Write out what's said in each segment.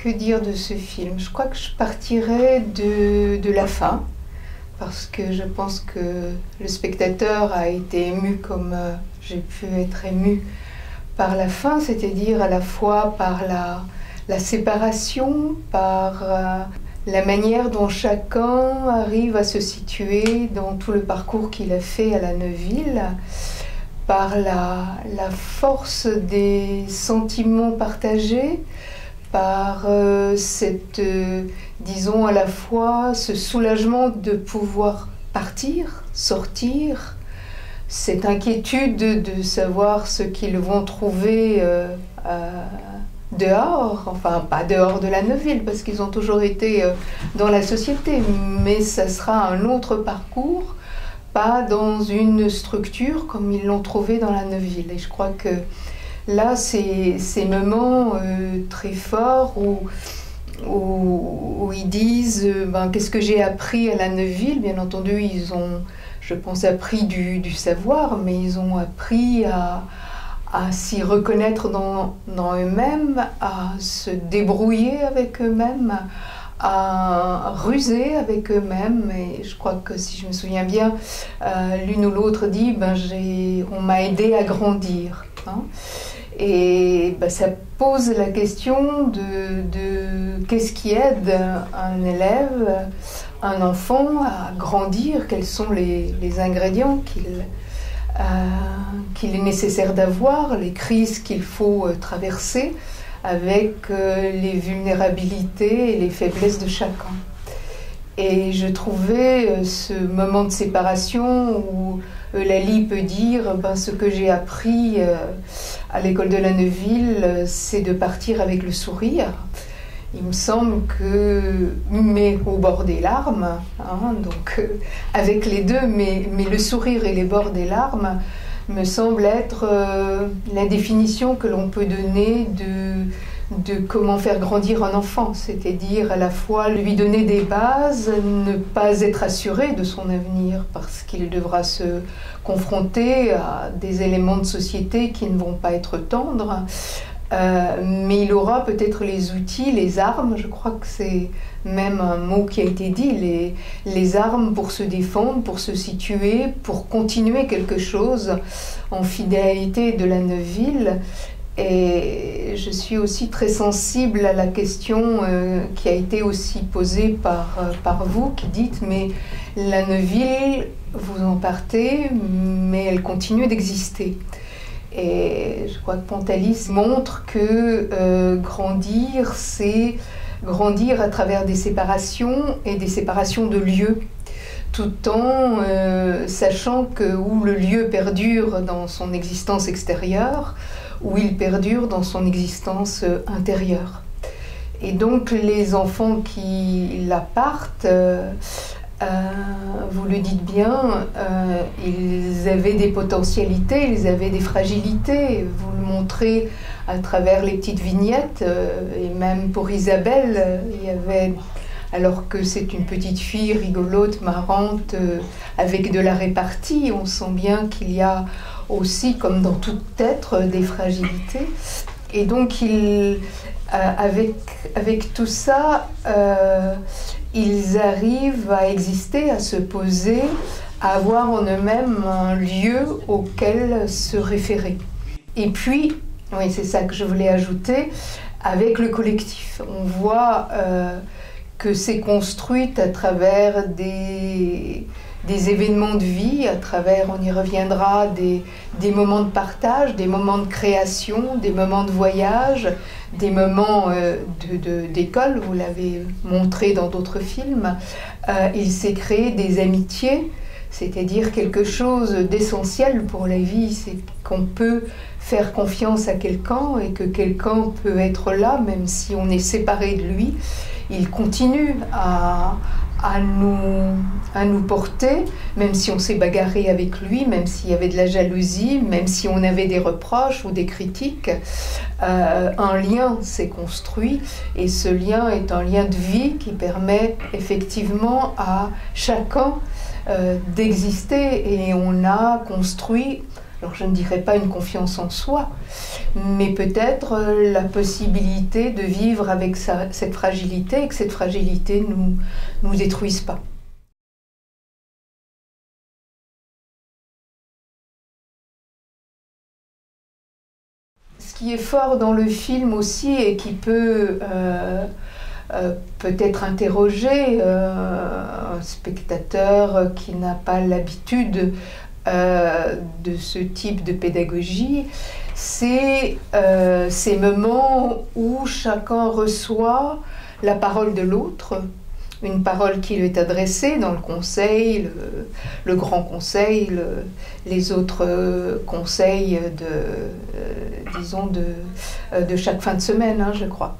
Que dire de ce film? Je crois que je partirais de la fin, parce que je pense que le spectateur a été ému comme j'ai pu être émue par la fin, c'est-à-dire à la fois par la séparation, par la manière dont chacun arrive à se situer dans tout le parcours qu'il a fait à la Neuville, par la force des sentiments partagés, par disons à la fois ce soulagement de pouvoir partir, sortir, cette inquiétude de savoir ce qu'ils vont trouver dehors, enfin pas dehors de la Neuville parce qu'ils ont toujours été dans la société, mais ça sera un autre parcours, pas dans une structure comme ils l'ont trouvé dans la Neuville. Et je crois que là, c'est ces moments très forts où ils disent qu'est-ce que j'ai appris à la Neuville. Bien entendu, ils ont, je pense, appris du savoir, mais ils ont appris à s'y reconnaître dans eux-mêmes, à se débrouiller avec eux-mêmes, à ruser avec eux-mêmes. Et je crois que si je me souviens bien, l'une ou l'autre dit on m'a aidé à grandir. Hein. Et ça pose la question de qu'est-ce qui aide un élève, un enfant à grandir, quels sont les ingrédients qu'il est nécessaire d'avoir, les crises qu'il faut traverser avec les vulnérabilités et les faiblesses de chacun. Et je trouvais ce moment de séparation où Eulalie peut dire ce que j'ai appris à l'école de la Neuville, c'est de partir avec le sourire. Il me semble que, mais au bord des larmes, hein, donc avec les deux, mais le sourire et les bords des larmes me semble être la définition que l'on peut donner de comment faire grandir un enfant, c'est-à-dire à la fois lui donner des bases, ne pas être assuré de son avenir parce qu'il devra se confronter à des éléments de société qui ne vont pas être tendres, mais il aura peut-être les outils, les armes, je crois que c'est même un mot qui a été dit, les armes pour se défendre, pour se situer, pour continuer quelque chose en fidélité de la Neuville. Et je suis aussi très sensible à la question qui a été aussi posée par vous, qui dites, mais la Neuville, vous en partez, mais elle continue d'exister. Et je crois que Pontalis montre que grandir, c'est grandir à travers des séparations et des séparations de lieux, tout en sachant que où le lieu perdure dans son existence extérieure, où il perdure dans son existence intérieure. Et donc les enfants qui la partent, vous le dites bien, ils avaient des potentialités, ils avaient des fragilités. Vous le montrez à travers les petites vignettes, et même pour Isabelle, il y avait, alors que c'est une petite fille rigolote, marrante, avec de la répartie, on sent bien qu'il y a aussi, comme dans tout être, des fragilités. Et donc, avec tout ça, ils arrivent à exister, à se poser, à avoir en eux-mêmes un lieu auquel se référer. Et puis, oui, c'est ça que je voulais ajouter, avec le collectif. On voit que c'est construit à travers des événements de vie, à travers, on y reviendra, des moments de partage, des moments de création, des moments de voyage, des moments d'école, vous l'avez montré dans d'autres films. Il s'est créé des amitiés, c'est-à-dire quelque chose d'essentiel pour la vie, c'est qu'on peut faire confiance à quelqu'un et que quelqu'un peut être là, même si on est séparé de lui. Il continue à nous porter, même si on s'est bagarré avec lui, même s'il y avait de la jalousie, même si on avait des reproches ou des critiques, un lien s'est construit et ce lien est un lien de vie qui permet effectivement à chacun d'exister et on a construit alors je ne dirais pas une confiance en soi, mais peut-être la possibilité de vivre avec cette fragilité et que cette fragilité ne nous détruise pas. Ce qui est fort dans le film aussi et qui peut peut-être interroger un spectateur qui n'a pas l'habitude de ce type de pédagogie, c'est ces moments où chacun reçoit la parole de l'autre, une parole qui lui est adressée dans le conseil, le grand conseil, les autres conseils disons de chaque fin de semaine, hein, je crois.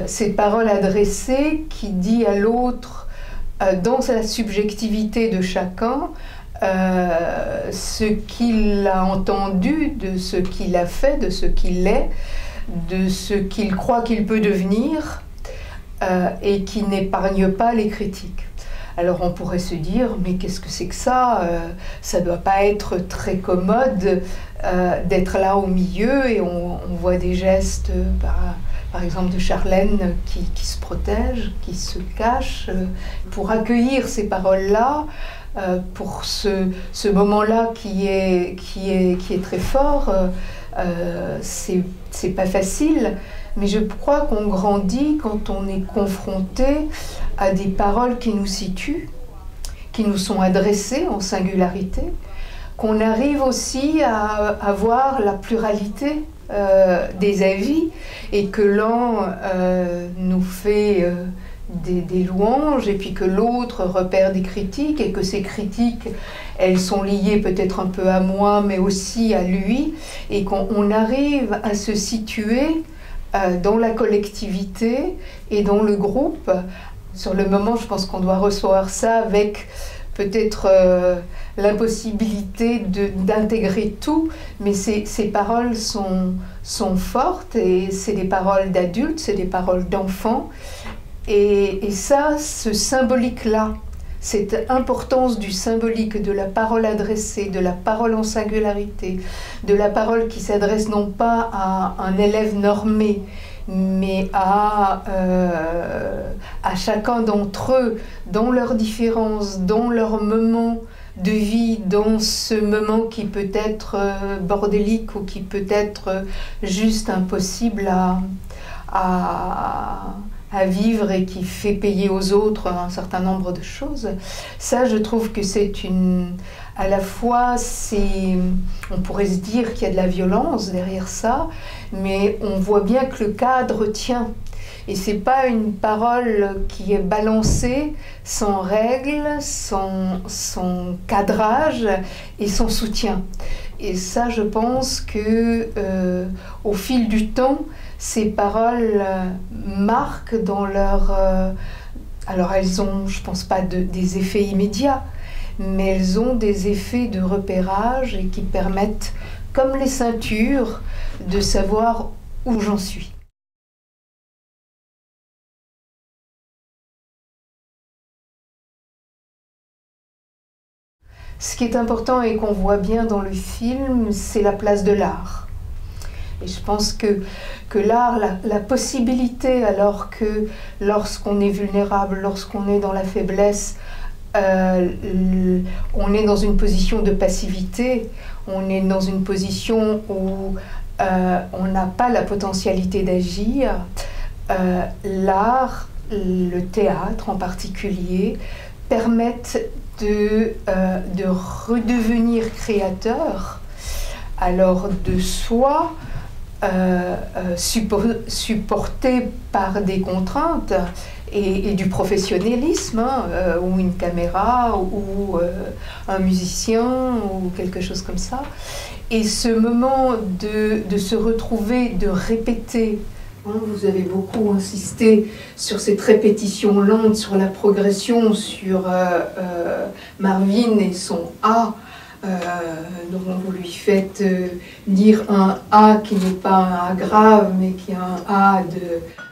Cette parole adressée qui dit à l'autre, dans la subjectivité de chacun, ce qu'il a entendu, de ce qu'il a fait, de ce qu'il est, de ce qu'il croit qu'il peut devenir, et qui n'épargne pas les critiques. Alors on pourrait se dire, mais qu'est-ce que c'est que ça? Ça ne doit pas être très commode d'être là au milieu, et on voit des gestes, par exemple de Charlène qui se protège, qui se cache, pour accueillir ces paroles-là, pour ce moment-là qui est très fort. C'est pas facile, mais je crois qu'on grandit quand on est confronté à des paroles qui nous situent, qui nous sont adressées en singularité, qu'on arrive aussi à voir la pluralité des avis, et que l'un nous fait des louanges, et puis que l'autre repère des critiques, et que ces critiques, elles sont liées peut-être un peu à moi, mais aussi à lui, et qu'on arrive à se situer dans la collectivité et dans le groupe. Sur le moment, je pense qu'on doit recevoir ça avec peut-être l'impossibilité d'intégrer tout, mais ces paroles sont fortes, et c'est des paroles d'adultes, c'est des paroles d'enfants. Et ça, ce symbolique-là, cette importance du symbolique, de la parole adressée, de la parole en singularité, de la parole qui s'adresse non pas à un élève normé, mais à chacun d'entre eux, dans leurs différences, dans leur moment de vie, dans ce moment qui peut être bordélique ou qui peut être juste impossible à vivre, et qui fait payer aux autres un certain nombre de choses. Ça, je trouve que c'est à la fois, on pourrait se dire qu'il y a de la violence derrière ça, mais on voit bien que le cadre tient. Et c'est pas une parole qui est balancée sans règles, sans cadrage et sans soutien. Et ça, je pense que au fil du temps, ces paroles marquent dans leur... alors elles ont, je pense pas des effets immédiats, mais elles ont des effets de repérage, et qui permettent, comme les ceintures, de savoir où j'en suis. Ce qui est important et qu'on voit bien dans le film, c'est la place de l'art. Et je pense que l'art, la possibilité, alors que lorsqu'on est vulnérable, lorsqu'on est dans la faiblesse, on est dans une position de passivité, on est dans une position où on n'a pas la potentialité d'agir. L'art, le théâtre en particulier, permettent de redevenir créateur, alors de soi, supporté par des contraintes et du professionnalisme, hein, ou une caméra, ou un musicien, ou quelque chose comme ça. Et ce moment de se retrouver, de répéter. Vous avez beaucoup insisté sur cette répétition lente, sur la progression, sur Marvin et son A, dont vous lui faites dire un A qui n'est pas un A grave, mais qui est un A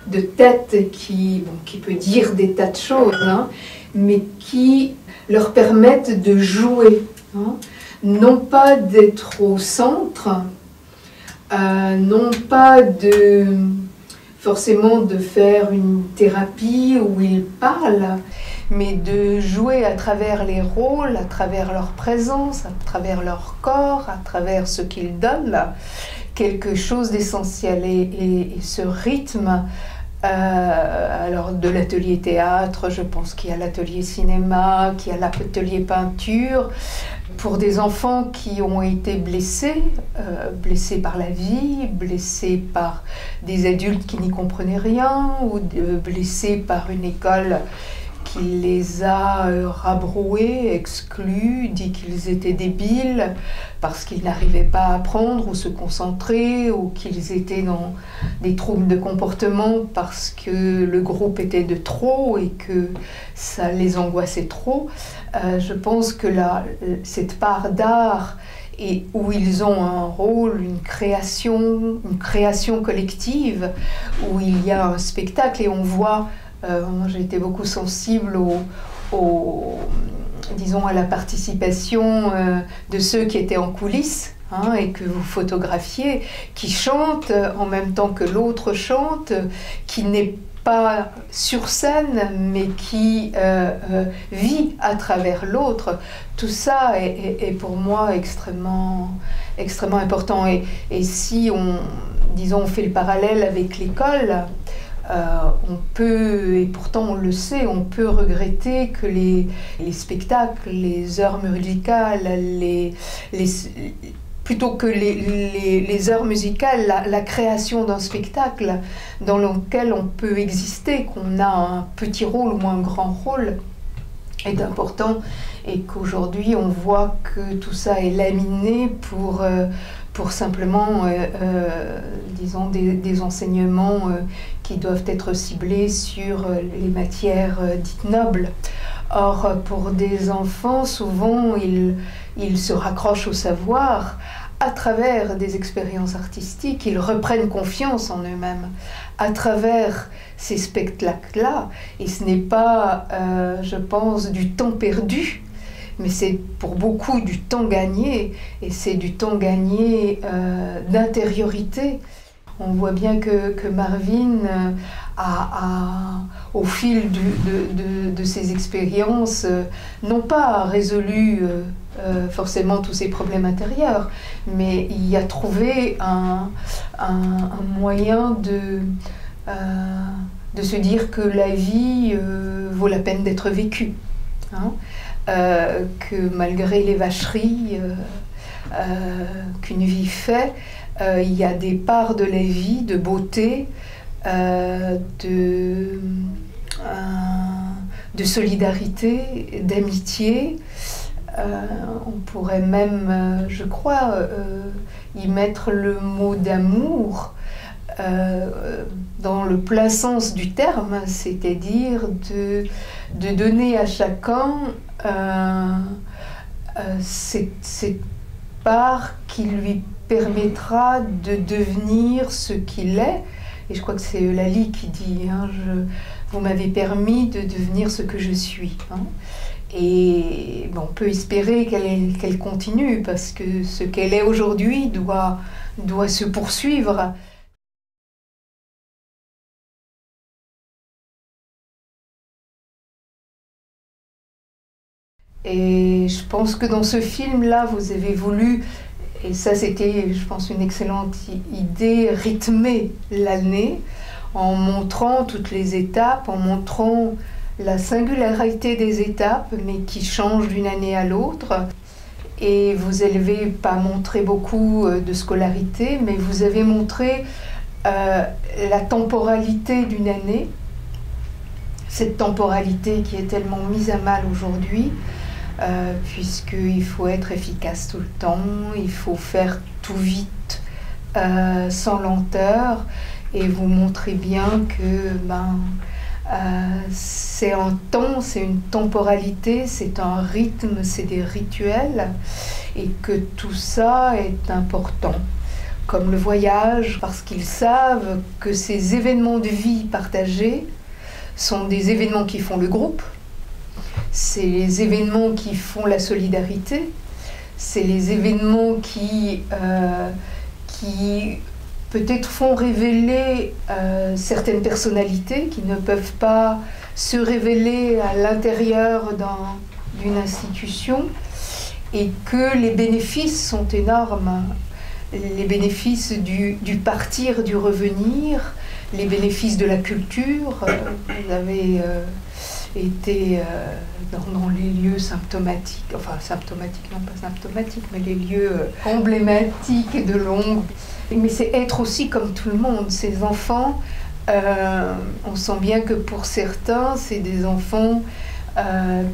de tête, qui peut dire des tas de choses, hein, mais qui leur permettent de jouer, hein, non pas d'être au centre, non pas forcément de faire une thérapie où ils parlent, mais de jouer à travers les rôles, à travers leur présence, à travers leur corps, à travers ce qu'ils donnent, quelque chose d'essentiel. Et ce rythme, alors de l'atelier théâtre, je pense qu'il y a l'atelier cinéma, qu'il y a l'atelier peinture, pour des enfants qui ont été blessés, blessés par la vie, blessés par des adultes qui n'y comprenaient rien, ou blessés par une école qui les a rabroués, exclus, dit qu'ils étaient débiles parce qu'ils n'arrivaient pas à apprendre ou se concentrer, ou qu'ils étaient dans des troubles de comportement parce que le groupe était de trop et que ça les angoissait trop. Je pense que cette part d'art et où ils ont un rôle, une création collective, où il y a un spectacle et on voit. J'ai été beaucoup sensible disons, à la participation de ceux qui étaient en coulisses, hein, et que vous photographiez, qui chantent en même temps que l'autre chante, qui n'est pas sur scène, mais qui vit à travers l'autre. Tout ça est pour moi extrêmement important. Et si on fait le parallèle avec l'école, on peut, et pourtant on le sait, on peut regretter que les spectacles, les heures musicales, plutôt que les heures musicales, la création d'un spectacle dans lequel on peut exister, qu'on a un petit rôle ou un grand rôle, est important, et qu'aujourd'hui on voit que tout ça est laminé pour simplement, disons, des enseignements qui doivent être ciblés sur les matières dites nobles. Or, pour des enfants, souvent, ils se raccrochent au savoir à travers des expériences artistiques, ils reprennent confiance en eux-mêmes à travers ces spectacles-là. Et ce n'est pas, je pense, du temps perdu, mais c'est pour beaucoup du temps gagné, et c'est du temps gagné d'intériorité. On voit bien que Marvin au fil de ses expériences, non pas résolu forcément tous ses problèmes intérieurs, mais il a trouvé un moyen de se dire que la vie vaut la peine d'être vécue, hein, que malgré les vacheries qu'une vie fait, il y a des parts de la vie, de beauté, de solidarité, d'amitié. On pourrait même, je crois, y mettre le mot d'amour dans le plein sens du terme, c'est-à-dire de donner à chacun cette part qui lui permettra de devenir ce qu'il est. Et je crois que c'est Eulalie qui dit, hein, vous m'avez permis de devenir ce que je suis. Hein. Et bon, on peut espérer qu'elle continue, parce que ce qu'elle est aujourd'hui doit se poursuivre. Et je pense que dans ce film-là, vous avez voulu, et ça c'était, je pense, une excellente idée, rythmer l'année en montrant toutes les étapes, en montrant la singularité des étapes, mais qui changent d'une année à l'autre. Et vous n'avez pas montré beaucoup de scolarité, mais vous avez montré la temporalité d'une année, cette temporalité qui est tellement mise à mal aujourd'hui, puisqu'il faut être efficace tout le temps, il faut faire tout vite, sans lenteur, et vous montrez bien que c'est un temps, c'est une temporalité, c'est un rythme, c'est des rituels, et que tout ça est important, comme le voyage, parce qu'ils savent que ces événements de vie partagés sont des événements qui font le groupe, c'est les événements qui font la solidarité, c'est les événements qui peut-être font révéler certaines personnalités qui ne peuvent pas se révéler à l'intérieur d'une institution, et que les bénéfices sont énormes. Les bénéfices du partir, du revenir, les bénéfices de la culture. Vous avez été dans les lieux symptomatiques, enfin symptomatiques, non pas symptomatiques, mais les lieux emblématiques de Londres. Mais c'est être aussi comme tout le monde. Ces enfants, on sent bien que pour certains, c'est des enfants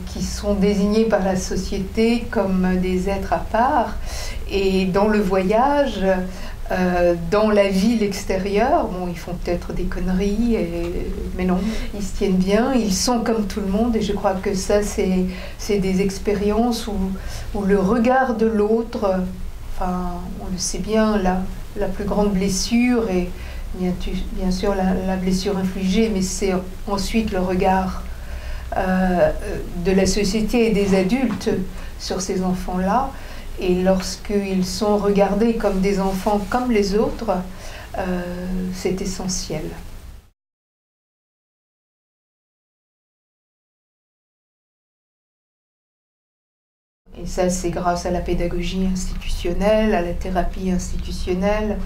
qui sont désignés par la société comme des êtres à part. Et dans le voyage, dans la ville extérieure, bon, ils font peut-être des conneries, mais non, ils se tiennent bien, ils sont comme tout le monde, et je crois que ça, c'est des expériences où le regard de l'autre, enfin, on le sait bien, la plus grande blessure, et bien sûr la blessure infligée, mais c'est ensuite le regard de la société et des adultes sur ces enfants-là. Et lorsqu'ils sont regardés comme des enfants comme les autres, c'est essentiel. Et ça, c'est grâce à la pédagogie institutionnelle, à la thérapie institutionnelle.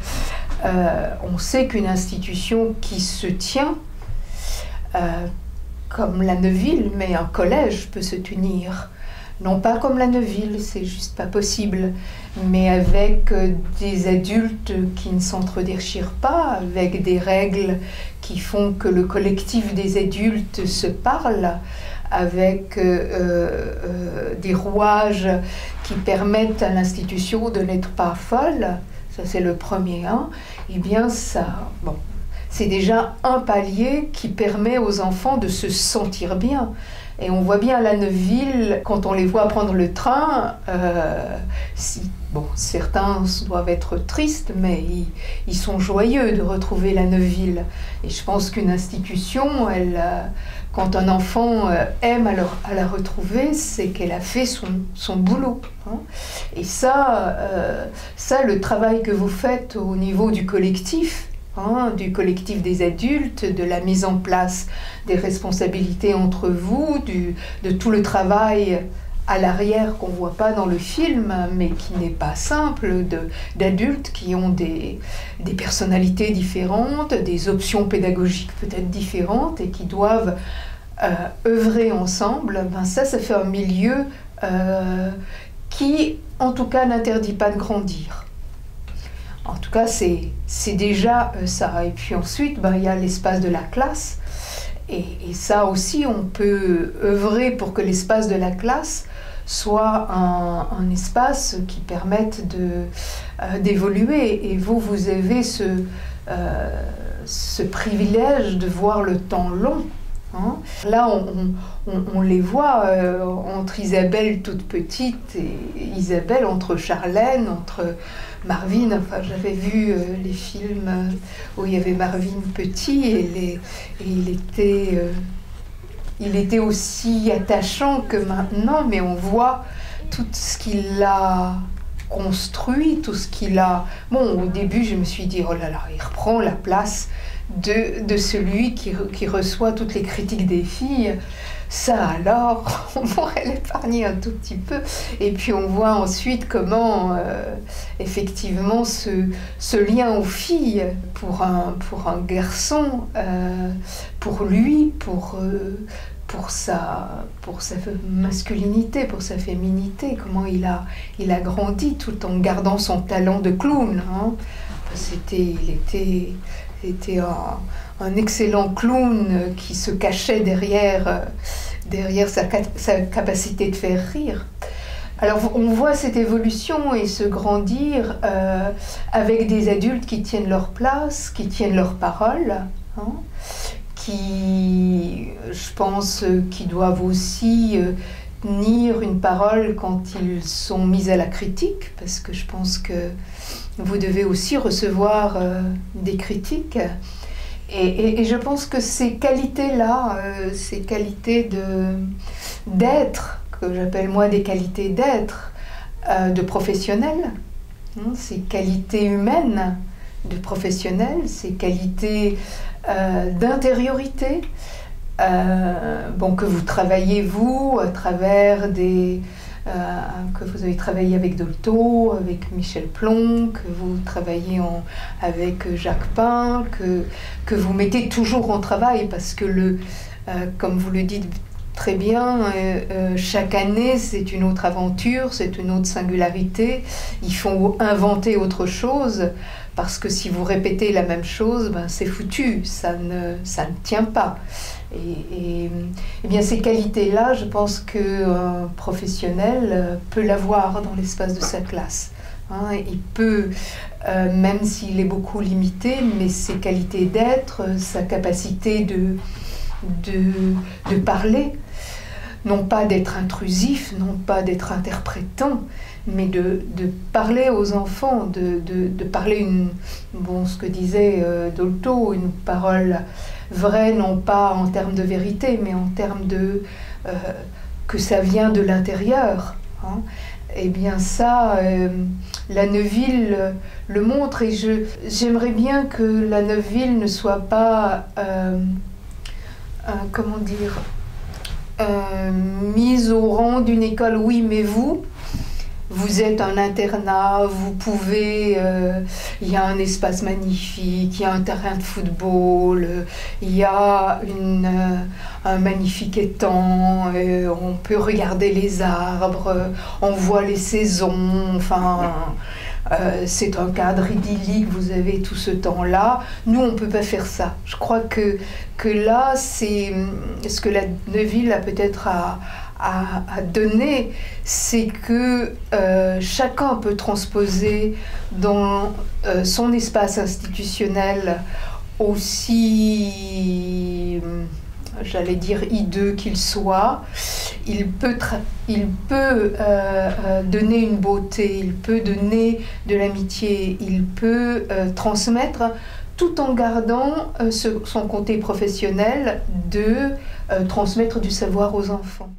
On sait qu'une institution qui se tient, comme la Neuville, mais un collège peut se tenir. Non pas comme la Neuville, c'est juste pas possible, mais avec des adultes qui ne s'entre-déchirent pas, avec des règles qui font que le collectif des adultes se parle, avec des rouages qui permettent à l'institution de n'être pas folle, ça c'est le premier, hein, et bien ça, bon, c'est déjà un palier qui permet aux enfants de se sentir bien. Et on voit bien à la Neuville, quand on les voit prendre le train, bon, certains doivent être tristes, mais ils sont joyeux de retrouver la Neuville. Et je pense qu'une institution, quand un enfant aime à la retrouver, c'est qu'elle a fait son boulot. Hein. Et ça, le travail que vous faites au niveau du collectif, du collectif des adultes, de la mise en place des responsabilités entre vous, de tout le travail à l'arrière qu'on ne voit pas dans le film, mais qui n'est pas simple, d'adultes qui ont des personnalités différentes, des options pédagogiques peut-être différentes et qui doivent œuvrer ensemble. Ben ça fait un milieu qui, en tout cas, n'interdit pas de grandir. En tout cas, c'est déjà ça. Et puis ensuite, ben, il y a l'espace de la classe. Et ça aussi, on peut œuvrer pour que l'espace de la classe soit un espace qui permette d'évoluer. Et vous avez ce privilège de voir le temps long. Hein. Là, on les voit entre Isabelle toute petite et Isabelle entre Charlène, entre Marvin. Enfin, j'avais vu les films où il y avait Marvin petit et il était aussi attachant que maintenant, mais on voit tout ce qu'il a construit, tout ce qu'il a... Bon, au début, je me suis dit, oh là là, il reprend la place de celui qui reçoit toutes les critiques des filles. Ça alors, on pourrait l'épargner un tout petit peu. Et puis on voit ensuite comment, effectivement, ce lien aux filles, pour un garçon, pour lui, pour sa masculinité, pour sa féminité, comment il a grandi tout en gardant son talent de clown. Hein. Il était un excellent clown qui se cachait derrière sa capacité de faire rire. Alors on voit cette évolution et se grandir avec des adultes qui tiennent leur place, qui tiennent leur parole, hein, qui, je pense, qui doivent aussi tenir une parole quand ils sont mis à la critique, parce que je pense que vous devez aussi recevoir des critiques. Et je pense que ces qualités-là, ces qualités d'être, que j'appelle moi des qualités d'être, de professionnel, ces qualités humaines de professionnel, ces qualités d'intériorité, que vous travaillez vous à travers que vous avez travaillé avec Dolto, avec Michel Plon, que vous travaillez avec Jacques Pin, que vous mettez toujours en travail parce que comme vous le dites très bien, chaque année c'est une autre aventure, c'est une autre singularité. Il faut inventer autre chose parce que si vous répétez la même chose, c'est foutu, ça ne tient pas. Et bien ces qualités-là, je pense qu'un professionnel peut l'avoir dans l'espace de sa classe. Il peut, même s'il est beaucoup limité, mais ses qualités d'être, sa capacité de parler, non pas d'être intrusif, non pas d'être interprétant, mais de parler aux enfants, de parler ce que disait Dolto, une parole vraie, non pas en termes de vérité, mais en termes que ça vient de l'intérieur. Eh bien ça, la Neuville le montre, et j'aimerais bien que la Neuville ne soit pas, mise au rang d'une école. Oui, mais vous êtes un internat, vous pouvez, il y a un espace magnifique, il y a un terrain de football, il y a un magnifique étang, on peut regarder les arbres, on voit les saisons, c'est un cadre idyllique, vous avez tout ce temps-là. Nous, on ne peut pas faire ça. Je crois que là, c'est ce que la Neuville a peut-être à donner, c'est que chacun peut transposer dans son espace institutionnel aussi, j'allais dire, hideux qu'il soit. Il peut donner une beauté, il peut donner de l'amitié, il peut transmettre, tout en gardant son côté professionnel de transmettre du savoir aux enfants.